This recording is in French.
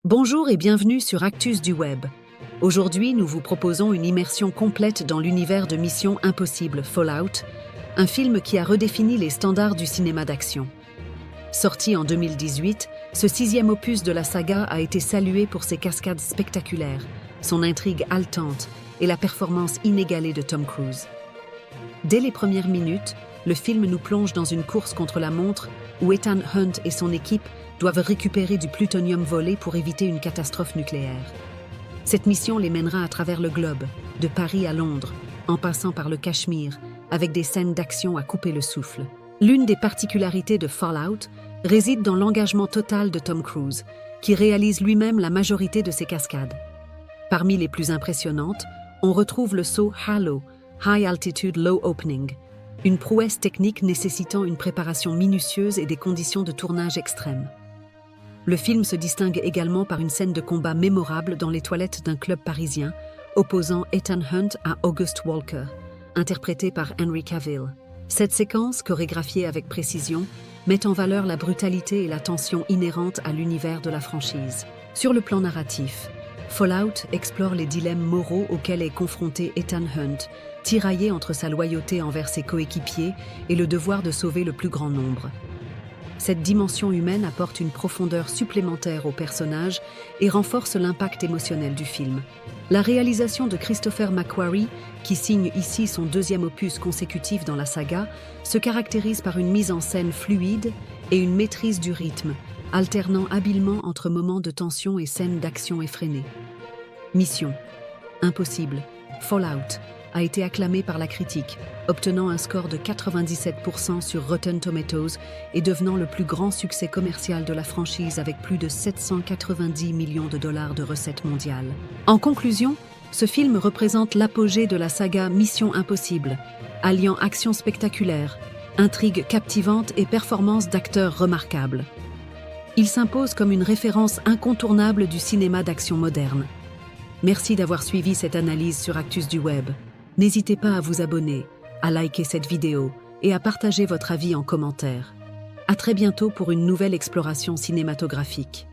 Bonjour et bienvenue sur Actus du Web. Aujourd'hui, nous vous proposons une immersion complète dans l'univers de Mission Impossible Fallout, un film qui a redéfini les standards du cinéma d'action. Sorti en 2018, ce sixième opus de la saga a été salué pour ses cascades spectaculaires, son intrigue haletante et la performance inégalée de Tom Cruise. Dès les premières minutes, le film nous plonge dans une course contre la montre où Ethan Hunt et son équipe doivent récupérer du plutonium volé pour éviter une catastrophe nucléaire. Cette mission les mènera à travers le globe, de Paris à Londres, en passant par le Cachemire, avec des scènes d'action à couper le souffle. L'une des particularités de Fallout réside dans l'engagement total de Tom Cruise, qui réalise lui-même la majorité de ses cascades. Parmi les plus impressionnantes, on retrouve le saut Halo, High Altitude Low Opening, une prouesse technique nécessitant une préparation minutieuse et des conditions de tournage extrêmes. Le film se distingue également par une scène de combat mémorable dans les toilettes d'un club parisien, opposant Ethan Hunt à August Walker, interprété par Henry Cavill. Cette séquence, chorégraphiée avec précision, met en valeur la brutalité et la tension inhérentes à l'univers de la franchise. Sur le plan narratif, Fallout explore les dilemmes moraux auxquels est confronté Ethan Hunt, tiraillé entre sa loyauté envers ses coéquipiers et le devoir de sauver le plus grand nombre. Cette dimension humaine apporte une profondeur supplémentaire au personnage et renforce l'impact émotionnel du film. La réalisation de Christopher McQuarrie, qui signe ici son deuxième opus consécutif dans la saga, se caractérise par une mise en scène fluide et une maîtrise du rythme, alternant habilement entre moments de tension et scènes d'action effrénées. Mission Impossible Fallout a été acclamé par la critique, obtenant un score de 97% sur Rotten Tomatoes et devenant le plus grand succès commercial de la franchise avec plus de 790 millions de dollars de recettes mondiales. En conclusion, ce film représente l'apogée de la saga Mission Impossible, alliant action spectaculaire, intrigue captivante et performance d'acteurs remarquables. Il s'impose comme une référence incontournable du cinéma d'action moderne. Merci d'avoir suivi cette analyse sur Actus du Web. N'hésitez pas à vous abonner, à liker cette vidéo et à partager votre avis en commentaire. À très bientôt pour une nouvelle exploration cinématographique.